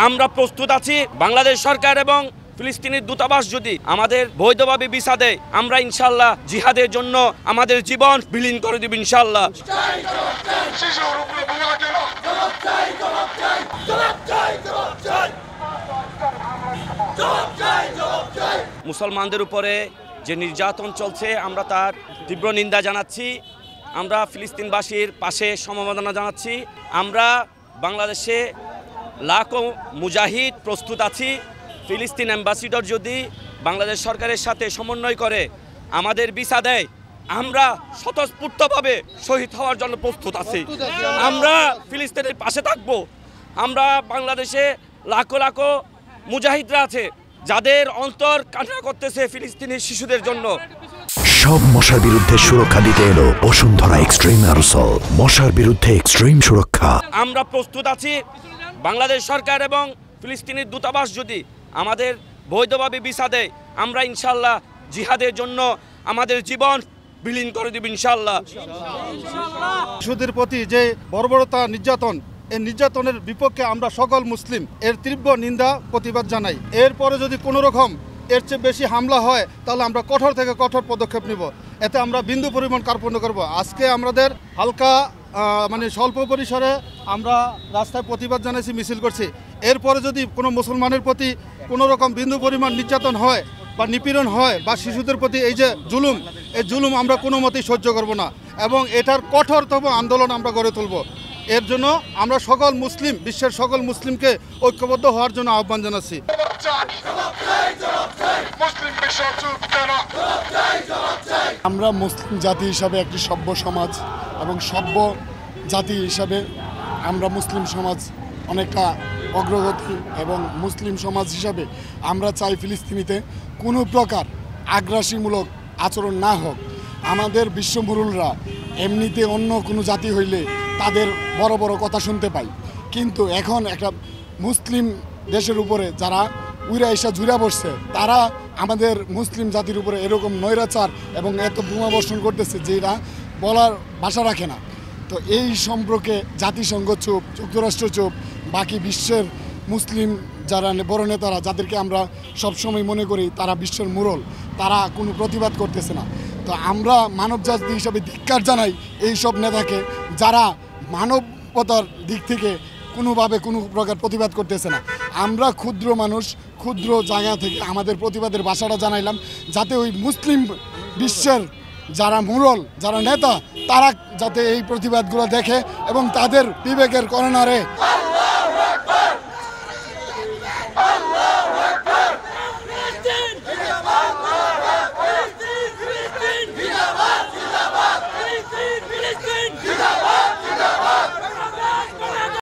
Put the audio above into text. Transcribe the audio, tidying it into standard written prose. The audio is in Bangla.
আমরা প্রস্তুত আছি। বাংলাদেশ সরকার এবং ফিলিস্তিনের দূতাবাস যদি আমাদের বৈধভাবে ভিসা দেয়, আমরা ইনশাআল্লাহ জিহাদের জন্য আমাদের জীবন বিলীন করে দেব ইনশাআল্লাহ। মুসলমানদের উপরে যে নির্যাতন চলছে, আমরা তার তীব্র নিন্দা জানাচ্ছি। আমরা ফিলিস্তিনবাসীর পাশে সমবেদনা জানাচ্ছি। আমরা বাংলাদেশে লাখো মুজাহিদ প্রস্তুত আছি। ফিলিস্তিন অ্যাম্বাসিডর যদি বাংলাদেশ সরকারের সাথে সমন্বয় করে আমাদের ভিসা দেয়, আমরা স্বতঃস্ফূর্তভাবে শহীদ হওয়ার জন্য প্রস্তুত আছি। আমরা ফিলিস্তিনের পাশে থাকব। আমরা বাংলাদেশে লাখো লাখো মুজাহিদরা আছে যাদের অন্তর কান্না করতেছে ফিলিস্তিনের শিশুদের জন্য। সব মশার বিরুদ্ধে সুরক্ষা দিতে এলো বসুন্ধরা এক্সট্রিম অ্যারোসল, মশার বিরুদ্ধে এক্সট্রিম সুরক্ষা। আমরা প্রস্তুত আছি। বাংলাদেশ সরকার এবং ফিলিস্তিনের দূতাবাস যদি আমাদের বৈধভাবে ভিসা দেয়, আমরা ইনশাআল্লাহ জিহাদের জন্য আমাদের জীবন বিলীন করে দেব ইনশাআল্লাহ। শিশুদের প্রতি যে বর্বরতা নির্যাতন, এই নির্যাতনের বিপক্ষে আমরা সকল মুসলিম এর তীব্র নিন্দা প্রতিবাদ জানাই। এরপরে যদি কোনো রকম এর চেয়ে বেশি হামলা হয় তাহলে আমরা কঠোর থেকে কঠোর পদক্ষেপ নিব। এতে আমরা বিন্দু পরিমাণ কার্পণ্য করব। আজকে আমাদের হালকা স্বল্প পরিসরে আমরা রাস্তায় প্রতিবাদ জানাইছি, মিছিল করছি। এরপরে যদি কোনো মুসলমানের প্রতি কোনো রকম বিন্দু পরিমাণ নির্যাতন হয় বা নিপীড়ন হয় বা শিশুদের প্রতি এই যে জুলুম, এই জুলুম আমরা কোনো মতেই সহ্য করব না এবং এটার কঠোরতম আন্দোলন আমরা গড়ে তুলব। এর জন্য আমরা সকল মুসলিম, বিশ্বের সকল মুসলিমকে ঐক্যবদ্ধ হওয়ার জন্য আহ্বান জানাচ্ছি। আমরা মুসলিম জাতি হিসাবে একটি সভ্য সমাজ এবং সভ্য জাতি হিসাবে আমরা মুসলিম সমাজ অনেকটা অগ্রগতি এবং মুসলিম সমাজ হিসাবে আমরা চাই ফিলিস্তিনিতে কোনো প্রকার আগ্রাসীমূলক আচরণ না হোক। আমাদের বিশ্বমুরুলরা এমনিতে অন্য কোনো জাতি হইলে তাদের বড় বড় কথা শুনতে পাই, কিন্তু এখন একটা মুসলিম দেশের উপরে যারা উইরা এসা জুড়া বসছে, তারা আমাদের মুসলিম জাতির উপরে এরকম নৈরাচার এবং এত বোমা বর্ষণ করতেছে যেটা বলার ভাষা রাখে না। তো এই সম্পর্কে জাতিসংঘ চুপ, যুক্তরাষ্ট্র চুপ, বাকি বিশ্বের মুসলিম যারা বড় নেতারা, যাদেরকে আমরা সবসময় মনে করি তারা বিশ্বের মুরল, তারা কোনো প্রতিবাদ করতেছে না। তো আমরা মানব জাতি হিসাবে ধিক্কার জানাই এই সব নেতাকে যারা মানবতার দিক থেকে কোনোভাবে কোনো প্রকার প্রতিবাদ করতেছে না। আমরা ক্ষুদ্র মানুষ, ক্ষুদ্র জায়গা থেকে আমাদের প্রতিবাদের ভাষাটা জানাইলাম, যাতে ওই মুসলিম বিশ্বের যারা মুরল, যারা নেতা, তারা যাতে এই প্রতিবাদগুলো দেখে এবং তাদের বিবেকের কর্নারে